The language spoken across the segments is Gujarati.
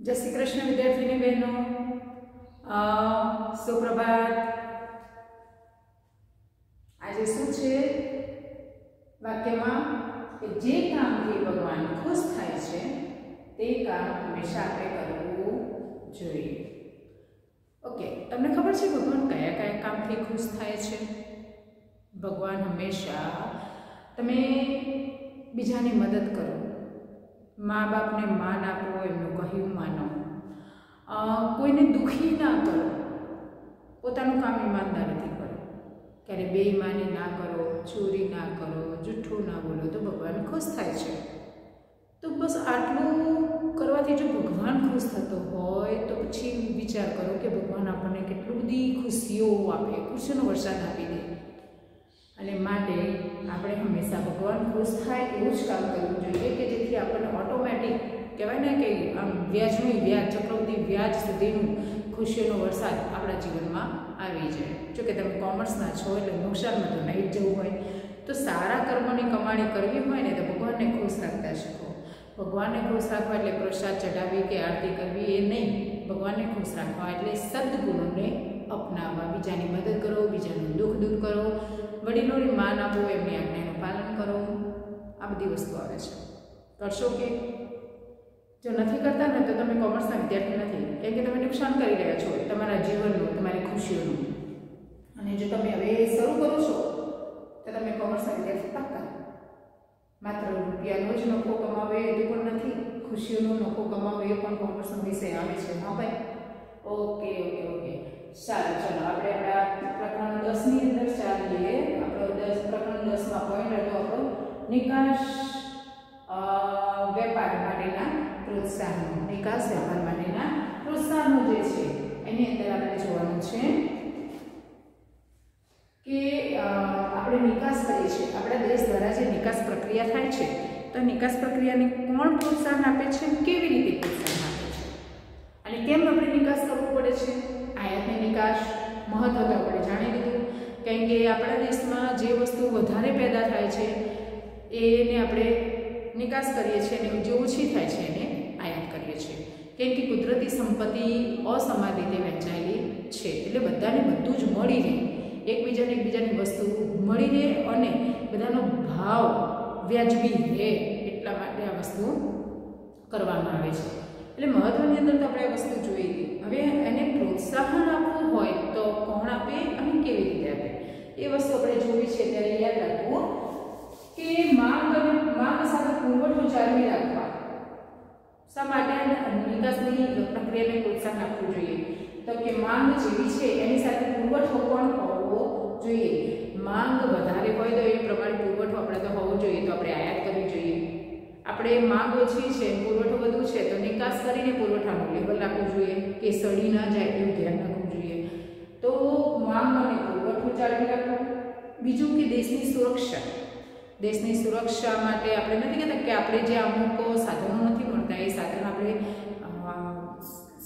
जय श्री कृष्ण विद्यार्थिनी बहनों, सुप्रभात। आज शू छे वाक्यमां के जे कामथी भगवान खुश थाय छे ते काम हमेशा आपणे करवुं जोईए। ओके, तमने खबर छे भगवान कया कया कामथी खुश थाय छे? भगवान हमेशा तमे बीजानी मदद करो, माँ बाप ने मान आपो, एमनुं कह्युं मानो, कोईने दुखी ना करो, पोतानुं काम ईमानदारीथी करो, क्यारे बेईमानी ना करो, चोरी ना करो, जूठुं ना बोलो तो भगवान खुश थाय छे। तो बस आटलुं करवाथी जो भगवान खुश थतो होय तो पछी विचार करो कि भगवान आपणे केटली बधी खुशीओ आपे, खुशीनो वरसाद आपी दे। अने माटे आपणे हमेशा भगवान खुश थाय एवुं ज काम करवुं जोईए के जेथी आपणे ऑटोमेटिक कहेवाय ने के आम व्याजनुं व्याज, चक्रवृद्धि व्याज सुधीनुं खुशीओनो वरसाद आपणा जीवनमां आवी जाय। जो के तमे कॉमर्सना छो એટલે નુકસાનમાં તો નહીં જ જવું હોય, તો સારા કર્મોની કમાણી કરવી હોય ને તો ભગવાનને ખુશ રાખતા શીખો। ભગવાનને ખુશ રાખવા એટલે પ્રસાદ ચડાવી કે આરતી કરવી એ નહીં, ભગવાનને ખુશ રાખવા એટલે સદ્ગુણોને અપનાવવા, બીજાની મદદ કરો, બીજાનું દુઃખ દૂર કરો, વડીલોને માન આપો, એમની આજ્ઞાનું પાલન કરો। આ બધી વસ્તુ આવે છે, કરશો કે? જો નથી કરતા ને તો તમે કોમર્સના વિદ્યાર્થી નથી, કેમ કે તમે નુકસાન કરી રહ્યા છો તમારા જીવનનું, તમારી ખુશીઓનું। અને જો તમે હવે શરૂ કરો છો તો તમે કોમર્સના વિદ્યાર્થી પાક્કા। માત્ર રૂપિયાનો જ નફો કમાવે એ પણ નથી, ખુશીઓનો નફો કમાવે એ પણ કોમર્સનો વિષય આવે છે। હા ભાઈ, ઓકે ઓકે ઓકે, સારું। ચલો આપણે આપણા પ્રકરણ 10 ની અંદર ચાલીએ। આપણો 10 પ્રકરણ 10 માં પોઈન્ટ હતો આપણો નિકાસ વેપાર માટેના પ્રોત્સાહનો। નિકાસ વેપાર માટેના પ્રોત્સાહનો જે છે એની અંદર આપણે જોવાનું છે કે આપણે નિકાસ કરીએ છીએ, આપણા દેશ દ્વારા જે નિકાસ પ્રક્રિયા થાય છે તો નિકાસ પ્રક્રિયાને કોણ પ્રોત્સાહન આપે છે, કેવી રીતે પ્રોત્સાહન આપે છે અને કેમ આપણે નિકાસ કરવો પડે છે? આયાતની નિકાસ મહત્વ તો આપણે જાણી લીધું, કેમ કે આપણા દેશમાં જે વસ્તુ વધારે પેદા થાય છે એને આપણે નિકાસ કરીએ છીએ અને જે ઓછી થાય છે એને આયાત કરીએ છીએ, કેમ કે કુદરતી સંપત્તિ અસમાન રીતે વહેંચાયેલી છે, એટલે બધાને બધું જ મળી રહે, એકબીજાની વસ્તુ મળી રહે અને બધાનો ભાવ વ્યાજબી રહે, એટલા માટે આ વસ્તુ કરવામાં આવે છે। એટલે મહત્વની અંદર તો આપણે આ વસ્તુ જોઈ ગઈ। હવે એને પ્રોત્સાહન આપવું હોય તો કોણ આપે અને કેવી રીતે આપે એ વસ્તુ આપણે જોવી છે। ત્યારે યાદ રાખવું કે માંગ સાથે પુરવઠો જાળવી રાખવા શા માટે નિકાસની પ્રક્રિયાને પ્રોત્સાહન આપવું જોઈએ? તો કે માંગ જેવી છે એની સાથે પુરવઠો પણ હોવો જોઈએ। માંગ વધારે હોય તો એ પ્રમાણે પુરવઠો આપણે તો હોવો જોઈએ, તો આપણે આયાત કરવી જોઈએ। આપણે માંગ ઓછી છે, પુરવઠો વધુ છે તો નિકાસ કરીને પુરવઠાનું લેવલ રાખવું જોઈએ કે સડી ના જાય એવું ધ્યાન રાખવું જોઈએ। તો માંગ અને પુરવઠો જાળવી રાખવો। બીજું કે દેશની સુરક્ષા માટે આપણે નથી કહેતા કે આપણે જે અમુક સાધનો નથી મળતા એ સાધન આપણે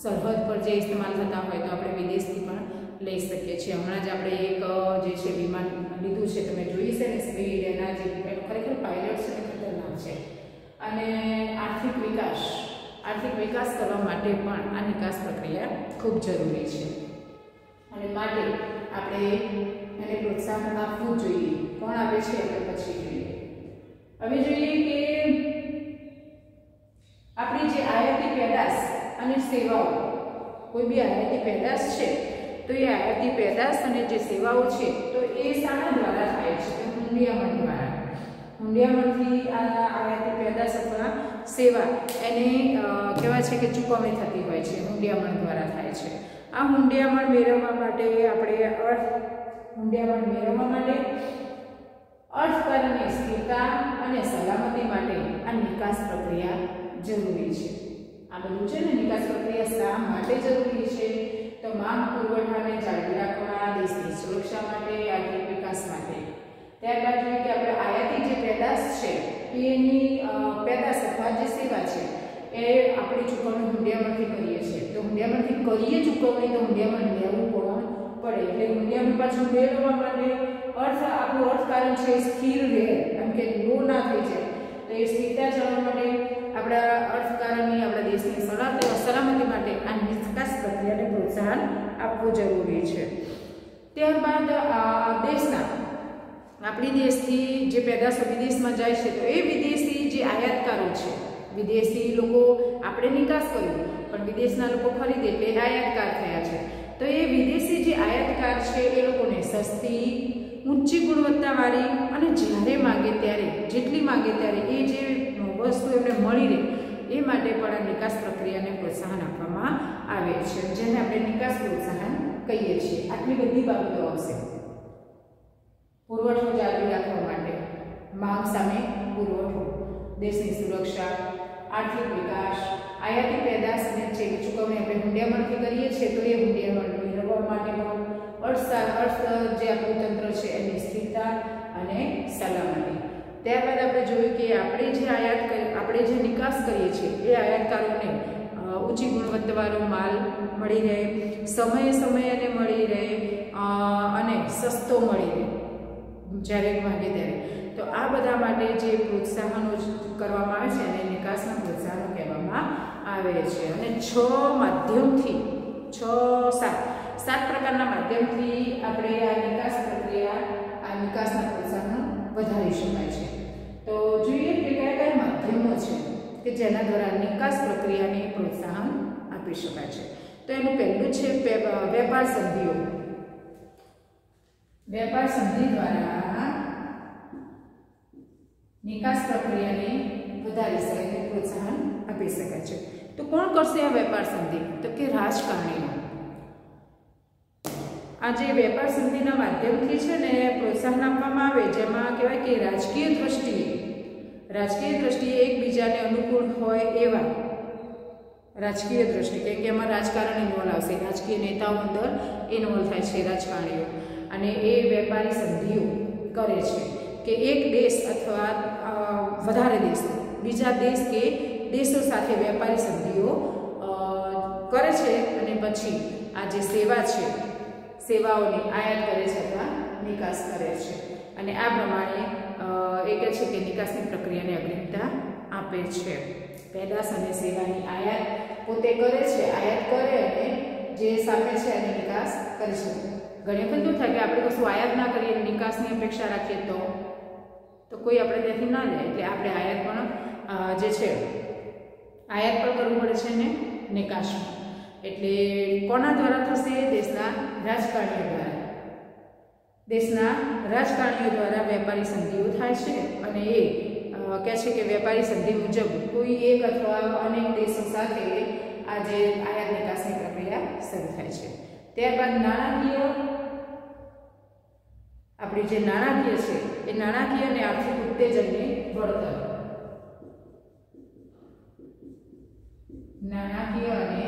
સરહદ પર જે ઇસ્તેમાલ થતા હોય તો આપણે વિદેશથી પણ લઈ શકીએ છીએ। હમણાં જ આપણે એક જે છે વિમાન લીધું છે, તમે જોઈ છે ને, સ્પીડ એના જે ખરેખર પાયલટ છે ને ખતરનાક છે। અને આર્થિક વિકાસ કરવા માટે પણ આ નિકાસ પ્રક્રિયા ખૂબ જરૂરી છે અને માટે આપણે એને પ્રોત્સાહન આપવું જોઈએ। કોણ આપે છે એટલે પછી જોઈએ। હવે જોઈએ કે આપણી જે આયાતી પેદાશ અને સેવાઓ, કોઈ બી આયાતી પેદાશ છે તો એ આયાતી પેદાશ અને જે સેવાઓ છે તો એ શાના દ્વારા થાય છે? હુંડિયામણ દ્વારા। હુંડિયામણથી આ આયાતી પેદાશ અથવા સેવા એને કહેવાય છે કે ચૂકવણી થતી હોય છે, હુંડિયામણ દ્વારા થાય છે। આ હુંડિયામણ મેળવવા માટે અર્થકારણની સ્થિરતા અને સલામતી માટે આ નિકાસ પ્રક્રિયા જરૂરી છે। આ બધું છે ને, નિકાસ પ્રક્રિયા શા માટે જરૂરી છે? તો માંગ પુરવઠાને જાળવી રાખવા, દેશની સુરક્ષા માટે, આર્થિક વિકાસ માટે। ત્યારબાદ જોઈએ કે આપણે આયાતી જે પેદાશ છે એની પેદાશ અથવા જે સેવા છે એ આપણે ચૂકવણી હુંડિયામણથી કરીએ છીએ, તો હુંડિયામણથી કરીએ ચૂકવણી તો હુંડિયામણ લેવું પણ પડે। એટલે હુંડિયામણ પાછું મેળવવા માટે આપણું અર્થકારણ છે સ્થિર રહે, એમ કે લો ના થઈ જાય તો એ સ્થિરતા જાળવવા માટે આપણા અર્થકારણની આપણા દેશની સલામતી માટે આ નિકાસ પ્રક્રિયાને પ્રોત્સાહન આપવું જરૂરી છે. ત્યારબાદ દેશના આપણી દેશથી જે પેદાશો વિદેશમાં જાય છે તો એ વિદેશી જે આયાતકારો છે, વિદેશી લોકો આપણે નિકાસ કર્યું પણ વિદેશના લોકો ખરીદે એટલે આયાતકાર થયા છે. તો એ વિદેશી જે આયાતકાર છે એ લોકોને સસ્તી, ઊંચી ગુણવત્તાવાળી અને જ્યારે માંગે ત્યારે, જેટલી માંગે ત્યારે એ જે વસ્તુ એમને મળી રહે એ માટે પણ આ નિકાસ પ્રક્રિયાને પ્રોત્સાહન આપવામાં આવે છે, જેને આપણે નિકાસ પ્રોત્સાહન કહીએ છીએ. આટલી બધી બાબતો આવશે. પુરવઠો જાળવી રાખવા માટે માંગ સામે પુરવઠો, દેશની સુરક્ષા, આર્થિક વિકાસ, આયાતી પેદાશ અને ચૂકવણી આપણે હુંડિયામણથી કરીએ છીએ તો એ હુંડિયામણ મેળવવા માટેનો અર્થ જે આપણું તંત્ર છે એની સ્થિરતા અને સલામતી. ત્યારબાદ આપણે જોયું કે આપણે જે નિકાસ કરીએ છીએ એ આયાતકારોને ઊંચી ગુણવત્તાવાળો માલ મળી રહે, સમયે એને મળી રહે અને સસ્તો મળી રહે જ્યારે માંગે ત્યારે. તો આ બધા માટે જે પ્રોત્સાહનો કરવામાં આવે છે એને નિકાસના પ્રોત્સાહનો કહેવામાં આવે છે. અને 7 પ્રકારના માધ્યમથી આપણે આ નિકાસ પ્રક્રિયા, આ નિકાસના પ્રોત્સાહનો વધારી શકાય છે. તો જોઈએ કે કયા કયા માધ્યમો છે કે જેના દ્વારા નિકાસ પ્રક્રિયાને પ્રોત્સાહન આપી શકાય છે. તો એનું પહેલું છે વેપાર સંધિઓ. વેપાર સંધિ દ્વારા નિકાસ પ્રક્રિયાને વધારી શકાય, પ્રોત્સાહન આપી શકાય છે. તો કોણ કરશે આ વેપાર સંધિ? તો કે રાજકારણીઓ. આ જે વેપાર સંધિના માધ્યમથી છે ને પ્રોત્સાહન આપવામાં આવે, જેમાં કહેવાય કે રાજકીય દ્રષ્ટિએ એકબીજાને અનુકૂળ હોય એવા રાજકીય દ્રષ્ટિ, કેમ કે એમાં રાજકારણ ઇન્વોલ્વ આવશે, રાજકીય નેતાઓ અંદર ઇન્વોલ્વ થાય છે રાજકારણીઓ, અને એ વેપારી સંધિઓ કરે છે કે એક દેશ અથવા વધારે દેશ બીજા દેશ કે દેશો સાથે વેપારી સંધિઓ કરે છે અને પછી આ જે સેવા છે સેવાઓની આયાત કરે છે અથવા નિકાસ કરે છે. અને આ પ્રમાણે એ કહે છે કે નિકાસની પ્રક્રિયાને અગ્રતા આપે છે. પેદાશ અને સેવાની આયાત પોતે કરે છે, આયાત કરે અને જે સામે છે એની નિકાસ કરી શકે. ઘણી વખત શું થાય કે આપણે કશું આયાત ના કરીએ, નિકાસની અપેક્ષા રાખીએ તો કોઈ આપણે ત્યાંથી ના લે, એટલે આપણે આયાત પણ જે છે આયાત પણ કરવું પડે છે ને નિકાસ. એટલે કોના દ્વારા થશે? દેશના રાજકારણીઓ દ્વારા વેપારી સંધિઓ થાય છે અને એ કહે છે કે વેપારી સંધિ મુજબ કોઈ એક અથવા અનેક દેશો સાથે આ જે આયાત નિકાસની પ્રક્રિયા શરૂ થાય છે. ત્યારબાદ નાણાકીય, આપણી જે નાણાકીય છે એ નાણાકીય અને આર્થિક ઉત્તેજનને વળતર, નાણાકીય અને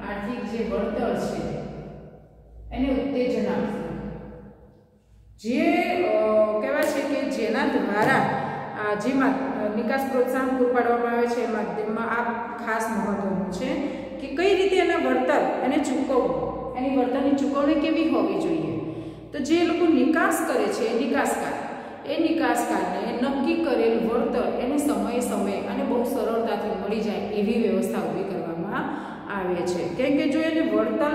આર્થિક જે વળતર છે એને ઉત્તેજન આપવું, જે કહેવાય છે કે જેના દ્વારા જે નિકાસ પ્રોત્સાહન પૂરું પાડવામાં આવે છે એ માધ્યમમાં આ ખાસ મહત્વનું છે કે કઈ રીતે એના વળતર એને ચૂકવવું, એની વળતરની ચૂકવણી કેવી હોવી જોઈએ. તો જે લોકો નિકાસ કરે છે એ નિકાસકારને નક્કી કરેલ વળતર એને સમયે અને બહુ સરળતાથી મળી જાય એવી વ્યવસ્થા ઊભી કરવામાં આવે છે. કેમ કે જો એને વળતર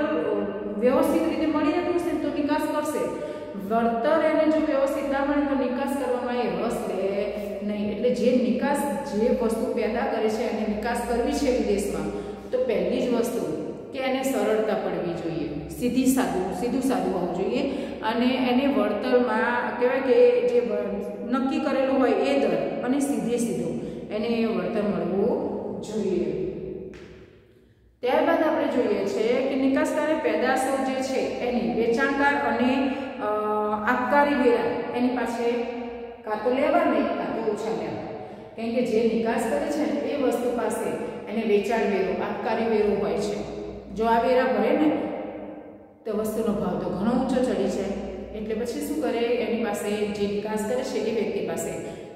વ્યવસ્થિત રીતે મળી જતું હશે તો નિકાસ કરશે, વળતર એને જો વ્યવસ્થિત ના મળે તો નિકાસ કરવામાં એ રસ લે નહીં. એટલે જે વસ્તુ પેદા કરે છે અને નિકાસ કરવી છે વિદેશમાં, તો પહેલી જ વસ્તુ કે એને સરળતા પડવી જોઈએ, સીધું સાદું હોવું જોઈએ અને એને વળતરમાં કહેવાય કે જે નક્કી કરેલું હોય એ દર અને સીધું એને વળતર મળવું જોઈએ. ત્યારબાદ આપણે જોઈએ છે કે નિકાસકારે પેદાશો જે છે એની વેચાણકાર અને આબકારી વેરા એની પાસે કાં તો લેવા નહીં કાં તો ઓછા લેવા. કેમ કે જે નિકાસ કરે છે ને એ વસ્તુ પાસે એને વેચાણ વેરો, આબકારી વેરો હોય છે. જો આ વેરા ભરે ને તો વસ્તુનો ભાવ તો ઘણો ઊંચો ચડી જાય, એટલે પછી શું કરે, એની પાસે જે નિકાસ કરે છે એ વ્યક્તિ પાસે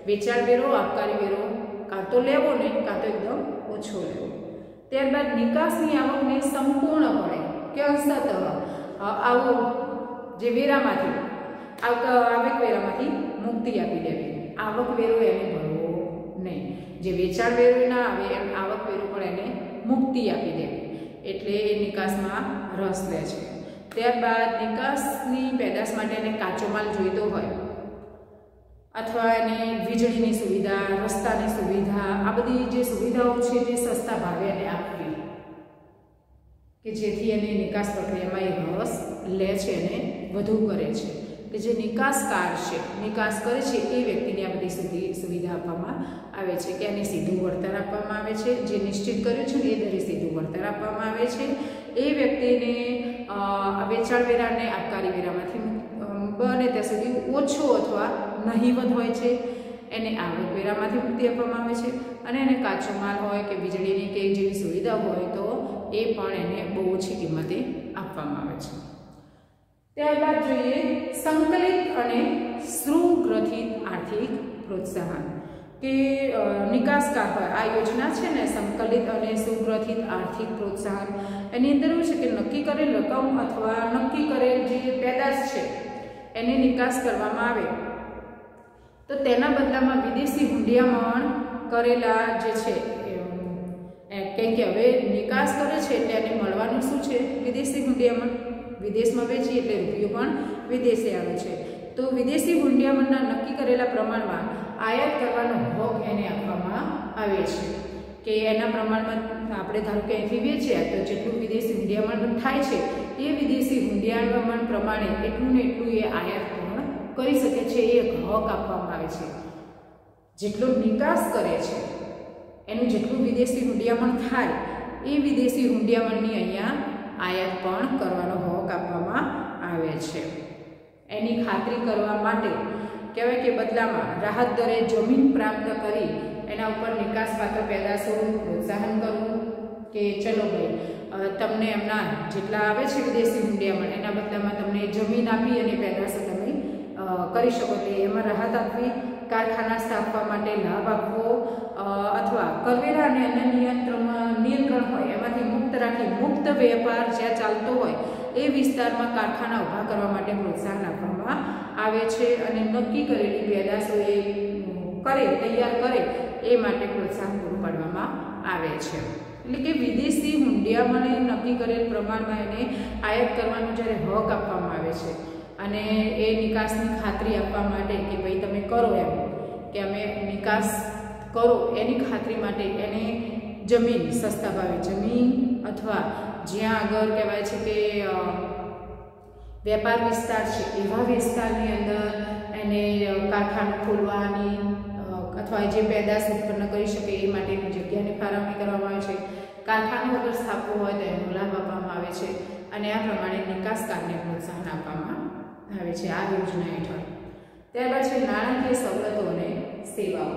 વેચાણ વેરો, આબકારી વેરો કાં તો લેવો નહીં કાં તો એકદમ ઓછો લેવો. ત્યારબાદ નિકાસની આવકને સંપૂર્ણપણે કે અંશતઃ આવું જે વેરામાંથી આવક વેરામાંથી મુક્તિ આપી દેવી. આવક વેરો એને ભરવો નહીં. જે વેચાણ વેરો ના આવે એમ આવકવેરો પણ એને મુક્તિ આપી દેવી, એટલે એ નિકાસમાં રસ લે છે. ત્યારબાદ નિકાસની પેદાશ માટે એને કાચો માલ જોઈતો હોય અથવા એને વીજળીની સુવિધા, રસ્તાની સુવિધા, આ બધી જે સુવિધાઓ છે જે સસ્તા ભાવે એને આપવી કે જેથી એને નિકાસ પ્રક્રિયામાં એ રસ લે છે અને વધુ કરે છે. કે જે નિકાસકાર છે, નિકાસ કરે છે એ વ્યક્તિને આ બધી સુવિધા આપવામાં આવે છે કે એને સીધું વળતર આપવામાં આવે છે. જે નિશ્ચિત કર્યું છે એ દરે સીધું વળતર આપવામાં આવે છે. એ વ્યક્તિને વેચાણ વેરા અને આબકારી વેરામાંથી બને ત્યાં સુધી ઓછો અથવા નહીવત હોય છે. એને આવક વેરામાંથી મુક્તિ આપવામાં આવે છે અને એને કાચો માલ હોય કે વીજળીની કે જેવી સુવિધા હોય તો એ પણ એને બહુ ઓછી કિંમતે આપવામાં આવે છે. ત્યારબાદ જોઈએ સંકલિત અને સુગ્રથિત આર્થિક પ્રોત્સાહન કે નિકાસકાર હોય આ યોજના છે ને સંકલિત અને સુગ્રથિત આર્થિક પ્રોત્સાહન, એની અંદર એવું છે કે નક્કી કરેલ રકમ અથવા નક્કી કરેલ જે પેદાશ છે એને નિકાસ કરવામાં આવે તો તેના બદલામાં વિદેશી હુંડિયામણ કરેલા જે છે કેમ કે હવે નિકાસ કરે છે એટલે એને મળવાનું શું છે? વિદેશી હુંડિયામણ. વિદેશમાં વેચી એટલે રૂપિયો પણ વિદેશે આવે છે. તો વિદેશી હુંડિયામણના નક્કી કરેલા પ્રમાણમાં આયાત કરવાનો હક એને આપવામાં આવે છે કે એના પ્રમાણમાં આપણે ધારો કે અહીંથી વેચ્યા તો જેટલું વિદેશી હુંડિયામણ થાય છે એ વિદેશી હુંડિયામણ પ્રમાણે એટલું ને એટલું એ આયાત પણ કરી શકે છે. એ હક આપવામાં આવે છે. જેટલો નિકાસ કરે છે એનું જેટલું વિદેશી હુંડિયામણ થાય એ વિદેશી હુંડિયામણની અહીંયા આયાત પણ કરવાનો હક આપવામાં આવે છે. એની ખાતરી કરવા માટે કહેવાય કે બદલામાં રાહત દરે જમીન પ્રાપ્ત કરી એના ઉપર નિકાસપાત્ર પેદાશોનું પ્રોત્સાહન કરવું કે ચલો ભાઈ તમને એમના જેટલા આવે છે વિદેશી હુંડિયામણ એના બદલામાં તમને જમીન આપી અને પેદાશો તમે કરી શકો એટલે એમાં રાહત આપવી, કારખાના સ્થાપવા માટે લાભ આપવો અથવા કરવેરા અને અન્ય નિયંત્રણ હોય એમાંથી મુક્ત રાખી મુક્ત વેપાર જ્યાં ચાલતો હોય એ વિસ્તારમાં કારખાના ઊભા કરવા માટે પ્રોત્સાહન આપવામાં આવે છે અને નક્કી કરેલી પેદાશો એ તૈયાર કરે એ માટે પ્રોત્સાહન પૂરું પાડવામાં આવે છે. એટલે કે વિદેશી હુંડિયામણે નક્કી કરેલ પ્રમાણમાં એને આયાત કરવાનો જ્યારે હક આપવામાં આવે છે અને એ નિકાસની ખાતરી આપવા માટે કે ભાઈ તમે કરો એમ કે અમે નિકાસ કરો એની ખાતરી માટે એને જમીન સસ્તા ભાવે જમીન અથવા જ્યાં આગળ કહેવાય છે કે વેપાર વિસ્તાર છે એવા વિસ્તારની અંદર એને કારખાનું ખોલવાની અથવા જે પેદાશ ઉત્પન્ન કરી શકે એ માટેની જગ્યાની ફાળવણી કરવામાં આવે છે. કારખાનું અગર સ્થાપવું હોય તો એનો લાભ આપવામાં આવે છે અને આ પ્રમાણે નિકાસકારને પ્રોત્સાહન આપવામાં આવે છે આ યોજના હેઠળ. ત્યારબાદ છે નાણાકીય સવલતો અને સેવાઓ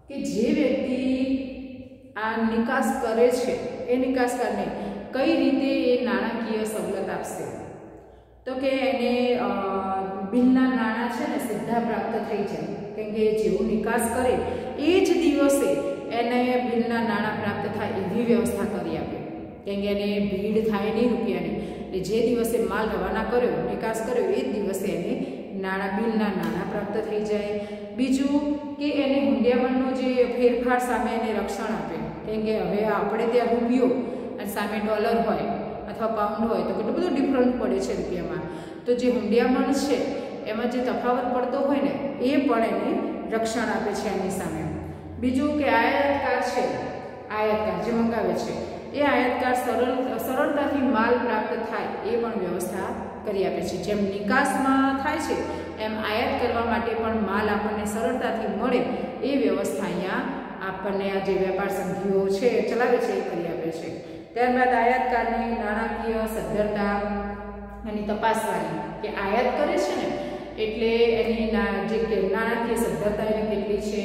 કે જે વ્યક્તિ આ નિકાસ કરે છે એ નિકાસકારને કઈ રીતે એ નાણાકીય સવલત આપશે તો કે એને બિલના નાણાં છે ને સીધા પ્રાપ્ત થઈ જાય. કેમ કે જેવું નિકાસ કરે એ જ દિવસે એને બિલના નાણાં પ્રાપ્ત થાય એવી વ્યવસ્થા કરી આપે. કેમ કે એને ભીડ થાય નહીં રૂપિયાની એટલે જે દિવસે માલ રવાના કર્યો નિકાસ કર્યો એ જ દિવસે એને બિલના નાણાં પ્રાપ્ત થઈ જાય. બીજું કે એને હુંડિયામણનો જે ફેરફાર સામે એને રક્ષણ આપે. કેમ કે હવે આપણે ત્યાં રૂપિયો અને સામે ડોલર હોય અથવા પાઉન્ડ હોય તો કેટલું બધું ડિફરન્ટ પડે છે રૂપિયામાં. તો જે હુંડિયામણ છે એમાં જે તફાવત પડતો હોય ને એ પણ એને રક્ષણ આપે છે એની સામે. બીજું કે આયાતકાર છે, આયાતકાર જે મંગાવે છે એ આયાતકાર સરળતાથી માલ પ્રાપ્ત થાય એ પણ વ્યવસ્થા કરી આપે છે. જેમ નિકાસમાં થાય છે એમ આયાત કરવા માટે પણ માલ આપણને સરળતાથી મળે એ વ્યવસ્થા અહીંયા આપણને આ જે વેપાર સંધિઓ છે ચલાવે છે એ કરી આપે છે. ત્યારબાદ આયાતકારની નાણાકીય સદ્ધરતા એની તપાસવાની કે આયાત કરે છે ને એટલે એની જે નાણાકીય સદ્ધરતા એની કેટલી છે,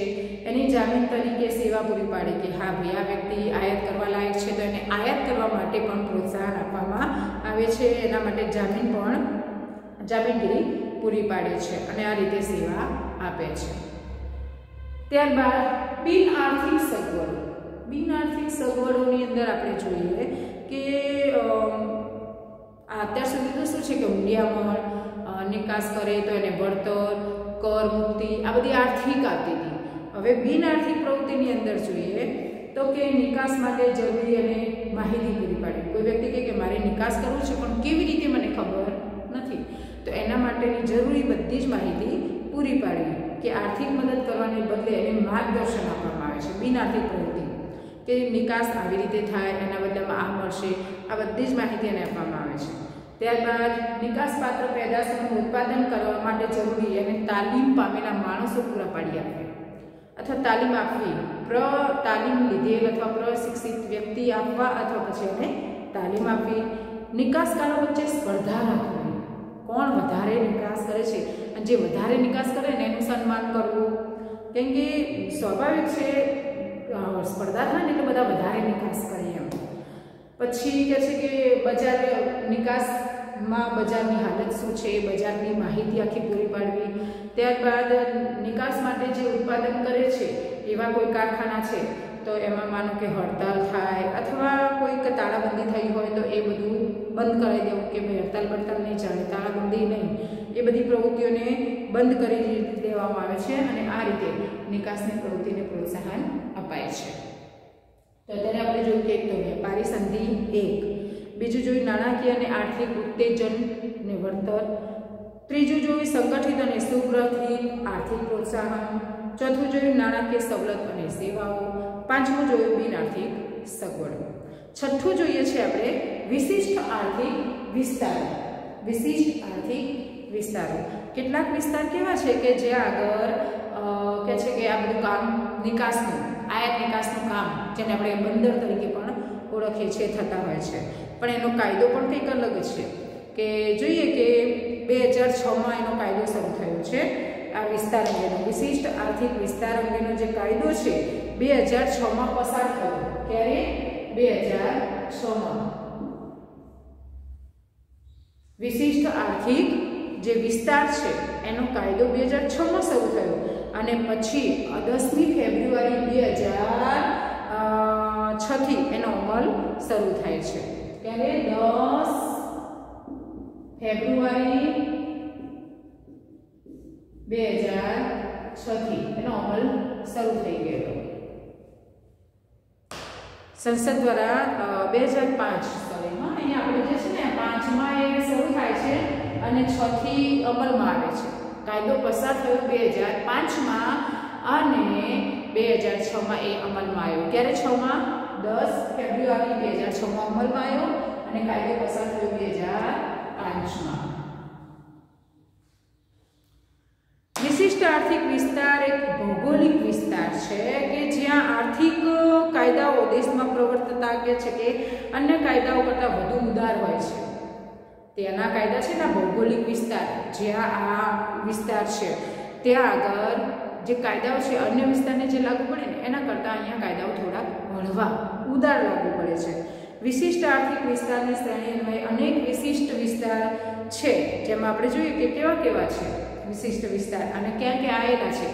એની જામીન તરીકે સેવા પૂરી પાડે કે હા ભાઈ આ વ્યક્તિ આયાત કરવા લાયક છે તો એને આયાત કરવા માટે પણ પ્રોત્સાહન આપવામાં આવે છે. એના માટે જામીનગીરી પૂરી પાડે છે અને આ રીતે સેવા આપે છે. ત્યારબાદ બિન આર્થિક સગવડો. બિન આર્થિક સગવડોની અંદર આપણે જોઈએ કે અત્યાર સુધી તો શું છે કે હુંડિયામણ નિકાસ કરે તો એને વળતર, કર મુક્તિ આ બધી આર્થિક આવતી હતી. હવે બિન આર્થિક પ્રવૃત્તિની અંદર જોઈએ તો કે નિકાસ માટે જરૂરી અને માહિતી પૂરી પાડવી. કોઈ વ્યક્તિ કહે કે મારે નિકાસ કરવું છે પણ કેવી રીતે મને ખબર નથી, તો એના માટેની જરૂરી બધી જ માહિતી પૂરી પાડવી. કે આર્થિક મદદ કરવાને બદલે એને માર્ગદર્શન આપવામાં આવે છે. બિન આર્થિક પ્રવૃત્તિ કે નિકાસ આવી રીતે થાય, એના બદલામાં આ મળશે, આ બધી જ માહિતી એને આપવામાં આવે છે. ત્યારબાદ નિકાસપાત્ર પેદાશોનું ઉત્પાદન કરવા માટે જરૂરી અને તાલીમ પામેલા માણસો પૂરા પાડી આપે અથવા તાલીમ આપવી. તાલીમ લીધેલ અથવા પ્રશિક્ષિત વ્યક્તિ આપવા અથવા પછી એને તાલીમ આપવી. નિકાસકારો વચ્ચે સ્પર્ધા રાખવી. કોણ વધારે નિકાસ કરે છે અને જે વધારે નિકાસ કરે ને એનું સન્માન કરવું. કેમ કે સ્વાભાવિક છે સ્પર્ધા થાય ને એટલે બધા વધારે નિકાસ કરે એમ. પછી કહે છે કે બજાર નિકાસમાં બજારની હાલત શું છે, બજારની માહિતી આખી પૂરી પાડવી. ત્યારબાદ નિકાસ માટે જે ઉત્પાદન કરે છે એવા કોઈ કારખાના છે તો એમાં માનો કે હડતાલ થાય અથવા કોઈક તાળાબંધી થઈ હોય તો એ બધું બંધ કરાવી દેવું કે ભાઈ હડતાલ બડતાલ નહીં ચાલે, તાળાબંધી નહીં, એ બધી પ્રવૃત્તિઓને બંધ કરી દેવામાં આવે છે અને આ રીતે નિકાસની પ્રવૃત્તિને પ્રોત્સાહન અપાય છે. તો અત્યારે આપણે જોયું કે એક તો વેપારી સંધિ 1, બીજું જોયું નાણાકીય અને આર્થિક ઉત્તેજન ને વળતર, ત્રીજું જોયું સંગઠિત અને સુગ્રહિત આર્થિક પ્રોત્સાહન, ચોથું જોયું નાણાકીય સવલત અને સેવાઓ, પાંચમું જોયું બિન આર્થિક સગવડ, છઠ્ઠું જોઈએ છે આપણે વિશિષ્ટ આર્થિક વિસ્તારો. વિશિષ્ટ આર્થિક વિસ્તારો કેટલાક વિસ્તાર કેવા છે કે જે આગળ કહે છે કે આ બધું કામ નિકાસનું, આયાત નિકાસનું કામ જેને આપણે બંદર તરીકે પણ ઓળખીએ છીએ થતા હોય છે, પણ એનો કાયદો પણ કંઈક અલગ છે. કે જોઈએ કે 2006માં એનો કાયદો શરૂ થયો છે. આ વિસ્તાર અંગેનો વિશિષ્ટ આર્થિક વિસ્તાર અંગેનો જે કાયદો છે 2006માં પસાર થયો. ક્યારે? 2006માં. વિશિષ્ટ આર્થિક જે વિસ્તાર છે એનો કાયદો 2006માં શરૂ થયો અને પછી 10મી ફેબ્રુઆરી 2006 થી એનો અમલ શરૂ થાય છે. ત્યારે 10 ફેબ્રુઆરી 2006 થી એનો અમલ શરૂ થઈ ગયો. સંસદ દ્વારા 2005 સોરીમાં અહીંયા આપણે જે છે ને 5માં એ શરૂ થાય છે અને 6 થી અમલમાં આવે છે. કાયદો પસાર થયો 2005માં અને 2006માં એ અમલમાં આવ્યો. ક્યારે 6માં? 10 ફેબ્રુઆરી 2006માં અમલમાં આવ્યો અને કાયદો પસાર થયો 2005માં. વિશિષ્ટ આર્થિક વિસ્તાર એક ભૌગોલિક વિસ્તાર છે કે જ્યાં આર્થિક કાયદાઓ દેશમાં પ્રવર્તતા કે છે કે અન્ય કાયદાઓ કરતાં વધુ ઉદાર હોય છે. તેના કાયદા છે ને ભૌગોલિક વિસ્તાર, જ્યાં આ વિસ્તાર છે ત્યાં આગળ જે કાયદાઓ છે અન્ય વિસ્તારને જે લાગુ પડે ને એના કરતાં અહીંયા કાયદાઓ થોડા હળવા ઉદાર લાગુ પડે છે. વિશિષ્ટ આર્થિક વિસ્તારની શ્રેણી અન્વયે અનેક વિશિષ્ટ વિસ્તાર છે, જેમાં આપણે જોઈએ કે કેવા કેવા છે વિશિષ્ટ વિસ્તાર અને ક્યાં ક્યાં આવેલા છે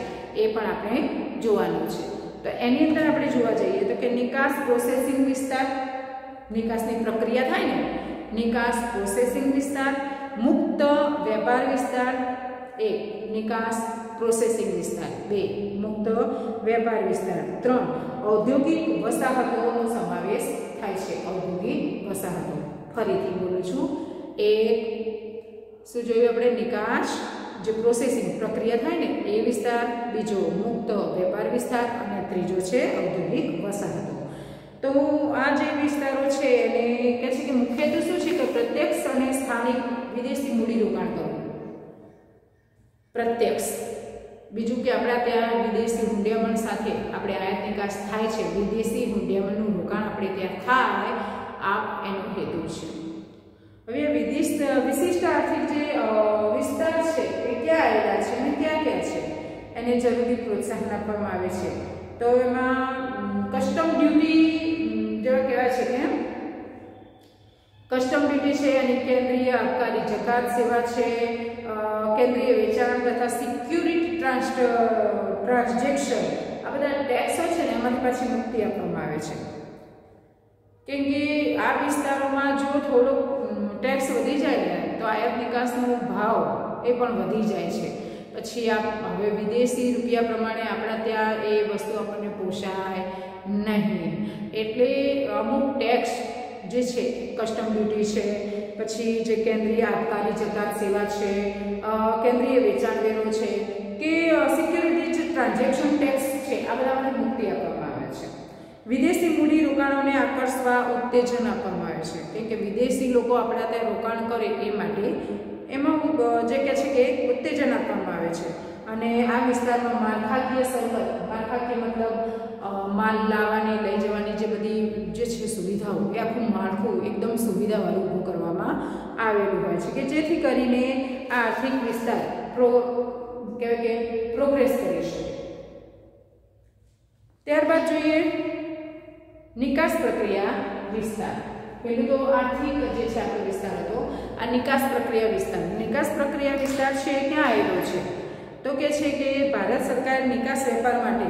એ પણ આપણે જોવાનું છે. તો એની અંદર આપણે જોવા જઈએ તો કે નિકાસ પ્રોસેસિંગ વિસ્તાર, નિકાસની પ્રક્રિયા થાય ને, નિકાસ પ્રોસેસિંગ વિસ્તાર, મુક્ત વેપાર વિસ્તાર 1, નિકાસ પ્રોસેસિંગ વિસ્તાર 2, મુક્ત વેપાર વિસ્તાર 3, ઔદ્યોગિક વસાહતોનો સમાવેશ થાય છે. ઔદ્યોગિક વસાહતો ફરીથી બોલું છું. 1 શું જોયું આપણે? નિકાસ જે પ્રોસેસિંગ પ્રક્રિયા થાય ને એ વિસ્તાર, બીજો મુક્ત વેપાર વિસ્તાર અને ત્રીજો છે ઔદ્યોગિક વસાહતો. તો આ જે વિસ્તારો છે એને કહે છે કે મુખ્ય હેતુ શું છે કે પ્રત્યક્ષ અને સ્થાનિક વિદેશી મૂડીરોકાણ કરવું. પ્રત્યક્ષ, બીજું કે આપણા ત્યાં વિદેશી હુંડિયામણ સાથે આપણે આયાત નિકાસ થાય છે, વિદેશી હુંડિયામણનું રોકાણ આપણે ત્યાં થાય, આ એનો હેતુ છે. હવે વિશિષ્ટ આર્થિક જે વિસ્તાર છે એ ક્યાં આવેલા છે અને ક્યાં ક્યાં છે એને જરૂરી પ્રોત્સાહન આપવામાં આવે છે. તો એમાં કસ્ટમ ડ્યુટી જેવા કહેવાય છે કે કસ્ટમ ડ્યુટી છે અને કેન્દ્રીય આબકારી જકાત સેવા છે, કેન્દ્રીય વેચાણ તથા સિક્યુરિટી ટ્રાન્ઝેક્શન, આ બધા ટેક્સો છે ને એમાંથી પાછી મુક્તિ આપવામાં આવે છે. કેમ કે આ વિસ્તારોમાં જો થોડોક ટેક્સ વધી જાય ને તો આયાત નિકાસનો ભાવ એ પણ વધી જાય છે. પછી હવે વિદેશી રૂપિયા પ્રમાણે આપણા ત્યાં એ વસ્તુ આપણને પોષાય નહીં, એટલે અમુક ટેક્સ જે છે, કસ્ટમ ડ્યુટી છે, પછી જે કેન્દ્રીય આબકારી જકાત સેવા છે, કેન્દ્રીય વેચાણ વેરો છે કે સિક્યુરિટી ટ્રાન્ઝેક્શન ટેક્સ છે, આ બધાને મુક્તિ આપવામાં આવે છે. વિદેશી મૂડી રોકાણોને આકર્ષવા ઉત્તેજન આપવામાં આવે છે, કેમ કે વિદેશી લોકો આપણા ત્યાં રોકાણ કરે એ માટે એમાં જે કહે છે કે ઉત્તેજન આપવામાં આવે છે. અને આ વિસ્તારમાં માળખાકીય સવલત, માળખાકીય મતલબ માલ લાવવાની લઈ જવાની જે બધી જે છે સુવિધાઓ, એ આખું માળખું એકદમ સુવિધાવાળું ઊભું કરવામાં આવેલું હોય છે કે જેથી કરીને આ આર્થિક વિસ્તાર કહેવાય કે પ્રોગ્રેસ કરી શકે. ત્યારબાદ જોઈએ નિકાસ પ્રક્રિયા વિસ્તાર. પહેલું તો આર્થિક જે છે આપણો વિસ્તાર હતો, આ નિકાસ પ્રક્રિયા વિસ્તાર. નિકાસ પ્રક્રિયા વિસ્તાર છે ક્યાં આવેલો છે? તો કે છે કે ભારત સરકાર નિકાસ વેપાર માટે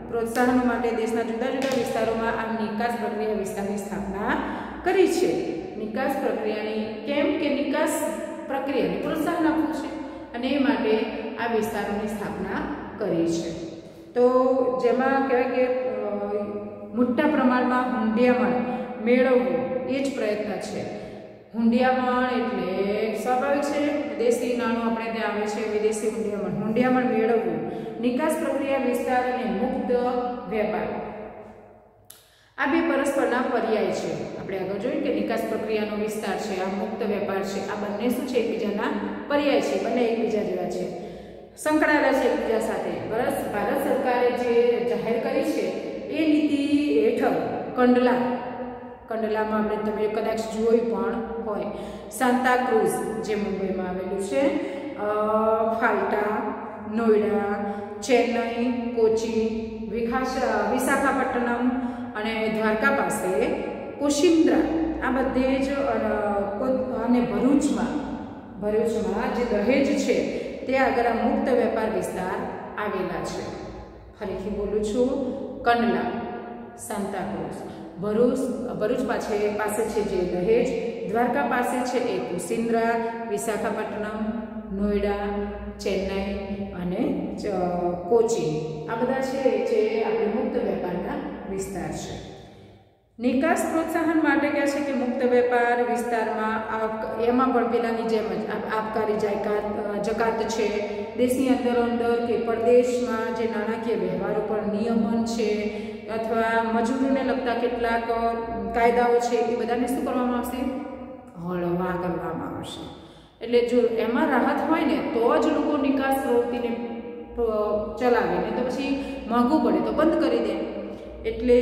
પ્રોત્સાહન માટે દેશના જુદા જુદા વિસ્તારોમાં આ નિકાસ પ્રક્રિયા વિસ્તારની સ્થાપના કરી છે. નિકાસ પ્રક્રિયાની કેમ કે નિકાસ પ્રક્રિયાને પ્રોત્સાહન આપવું છે અને એ માટે આ વિસ્તારોની સ્થાપના કરી છે. તો જેમાં કહેવાય કે મોટા પ્રમાણમાં હુંડિયામણ મેળવવું એ જ પ્રયત્ન છે. હુંડિયામણ એટલે સ્વાભાવિક છે, વિદેશી નાણું આપણે ત્યાં આવે છે, વિદેશી હુંડિયામણ મેળવવું, નિકાસ પ્રક્રિયા વિસ્તાર અને મુક્ત વેપાર, આ બે પરસ્પરના પર્યાય છે. આપણે આગળ જોયું કે નિકાસ પ્રક્રિયાનો વિસ્તાર છે, આ મુક્ત વેપાર છે, આ બંને શું છે? એકબીજાના પર્યાય છે, બંને એકબીજા જેવા છે, સંકળાયેલા છે એકબીજા સાથે. ભારત સરકારે જે જાહેર કરી છે એ નીતિ હેઠળ કંડલામાં આપણે તમે કદાચ જોઈ પણ હોય, સાંતા ક્રુઝ જે મુંબઈમાં આવેલું છે, ફાલ્ટા, નોઈડા, ચેન્નઈ, કોચી, વિશાખાપટ્ટનમ અને દ્વારકા પાસે કોશિન્દ્રા, આ બધે જ અને ભરૂચમાં જે દહેજ છે તે આગળ આ મુક્ત વેપાર વિસ્તાર આવેલા છે. ફરીથી બોલું છું, કંડલા, સાંતા ક્રુઝ, ભરૂચ પાસે છે જે દહેજ, દ્વારકા પાસે છે એ કોશિન્દ્રા, વિશાખાપટ્ટનમ, નોઈડા, ચેન્નઈ અને કોચી, આ બધા છે જે આપણે મુક્ત વેપારના વિસ્તાર છે. નિકાસ પ્રોત્સાહન માટે કહે છે કે મુક્ત વેપાર વિસ્તારમાં એમાં પણ પેલાની જેમ જ આબકારી જકાત છે, દેશની અંદર કે પરદેશમાં જે નાણાકીય વ્યવહારો પર નિયમન છે અથવા મજૂરીને લગતા કેટલાક કાયદાઓ છે એ બધાને શું કરવામાં આવશે? હળવા કરવામાં આવશે. એટલે જો એમાં રાહત હોય ને તો જ લોકો નિકાસ પ્રવૃત્તિને ચલાવે, ને તો પછી મોંઘું પડે તો બંધ કરી દે. એટલે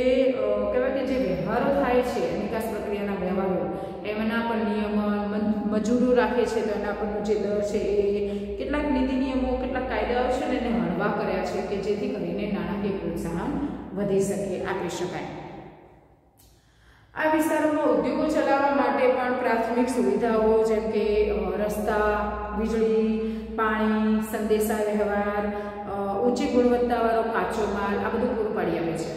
કહેવાય કે જે વ્યવહારો થાય છે નિકાસ પ્રક્રિયાના વ્યવહારો, એમના પર નિયમન, મજૂરો રાખે છે તો એના પરનો જે દર છે એ કેટલાક નીતિ નિયમો, કેટલાક કાયદાઓ છે ને એને હળવા કર્યા છે કે જેથી કરીને નાણાકીય પ્રોત્સાહન વધી શકે, આપી શકાય. આ વિસ્તારોમાં ઉદ્યોગો ચલાવવા માટે પણ પ્રાથમિક સુવિધાઓ જેમ કે રસ્તા, વીજળી, પાણી, સંદેશા વ્યવહાર, ઊંચી ગુણવત્તાવાળો કાચો માલ, આ બધું પૂરું પાડી આપે છે.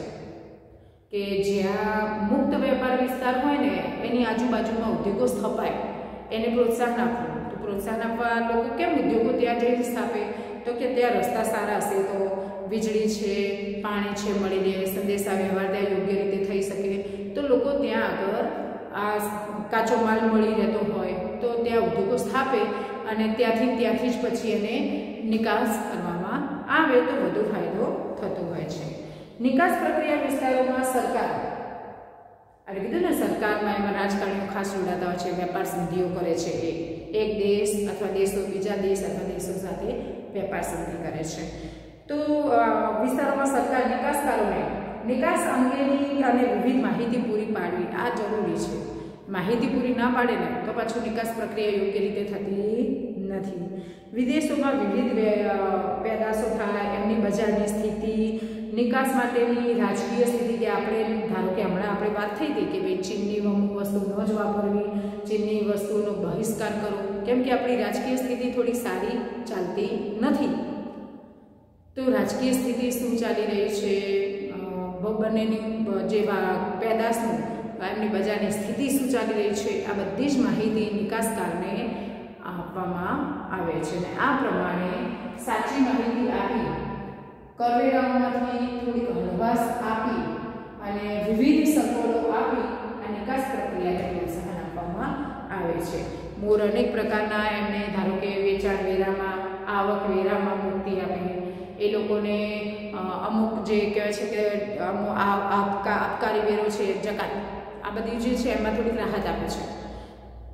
કે જ્યાં મુક્ત વેપાર વિસ્તાર હોય ને એની આજુબાજુમાં ઉદ્યોગો સ્થપાય, એને પ્રોત્સાહન આપવું. તો પ્રોત્સાહન આપવા લોકો કેમ ઉદ્યોગો ત્યાં જઈને સ્થાપે? તો કે ત્યાં રસ્તા સારા હશે તો વીજળી છે, પાણી છે મળી રહે, સંદેશા વ્યવહાર ત્યાં યોગ્ય રીતે થઈ શકે, તો લોકો ત્યાં આગળ આ કાચો માલ મળી રહેતો હોય તો ત્યાં ઉદ્યોગો સ્થાપે અને ત્યાંથી જ પછી એને નિકાસ કરવામાં આવે તો વધુ ફાયદો થતો હોય છે. નિકાસ પ્રક્રિયા વિસ્તારોમાં સરકાર, એટલે કીધું ને સરકારમાં એમાં રાજકારણીઓ ખાસ જોડાતા હોય છે, વેપાર સંધિઓ કરે છે, એક દેશ અથવા દેશો બીજા દેશ અથવા દેશો સાથે વેપાર સંધિ કરે છે. તો વિસ્તારોમાં સરકાર નિકાસકારોને નિકાસ અંગેની અને વિવિધ માહિતી પૂરી પાડવી આ જરૂરી છે. માહિતી પૂરી ના પાડે ને તો પાછું નિકાસ પ્રક્રિયા યોગ્ય રીતે થતી નથી. વિદેશોમાં વિવિધ પેદાશો થાય, એમની બજારની સ્થિતિ, નિકાસ માટેની રાજકીય સ્થિતિ, કે આપણે ધારો કે હમણાં આપણે વાત થઈ હતી કે ભાઈ ચીનની અમુક વસ્તુ ન જ વાપરવી, ચીનની વસ્તુનો બહિષ્કાર કરવો, કેમ કે આપણી રાજકીય સ્થિતિ થોડી સારી ચાલતી નથી. તો રાજકીય સ્થિતિ શું ચાલી રહી છે, બંનેની જે પેદાશનું એમની બજારની સ્થિતિ શું ચાલી રહી છે, આ બધી જ માહિતી નિકાસકારને આપવામાં આવે છે અને આ પ્રમાણે સાચી માહિતી આપી કરવેરાઓમાંથી થોડીક હળવાશ આપી અને વિવિધ સગવડો આપી આ નિકાસ પ્રક્રિયાને પ્રોત્સાહન આપવામાં આવે છે. મોર અનેક પ્રકારના એમને ધારો કે વેચાણ વેરામાં, આવક વેરામાં મુક્તિ આપી, એ લોકોને અમુક જે કહેવાય છે કે આબકારી વેરો છે, જકાત, આ બધી જે છે એમાં થોડીક રાહત આપે છે.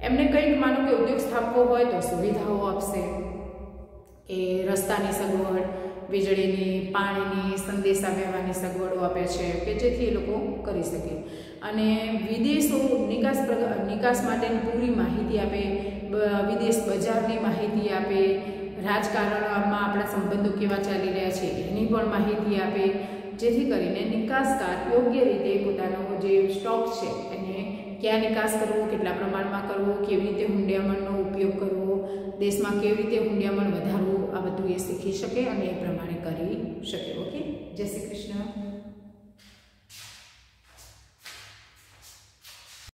એમને કંઈક માનો કે ઉદ્યોગ સ્થાપવો હોય તો સુવિધાઓ આપશે, કે રસ્તાની સગવડ, વીજળીની, પાણીની, સંદેશા વ્યવહારની સગવડો આપે છે કે જેથી એ લોકો કરી શકે. અને વિદેશો નિકાસ માટેની પૂરી માહિતી આપે, વિદેશ બજારની માહિતી આપે, રાજકારણમાં આપણા સંબંધો કેવા ચાલી રહ્યા છે એની પણ માહિતી આપે, જેથી કરીને નિકાસકાર યોગ્ય રીતે પોતાનો જે સ્ટોક છે એને ક્યાં નિકાસ કરવો, કેટલા પ્રમાણમાં કરવો, કેવી રીતે હુંડિયામણનો ઉપયોગ કરવો, દેશમાં કેવી રીતે હુંડિયામણ વધારવું, આ બધું એ શીખી શકે અને એ પ્રમાણે કરી શકે. ઓકે, જય શ્રી કૃષ્ણ.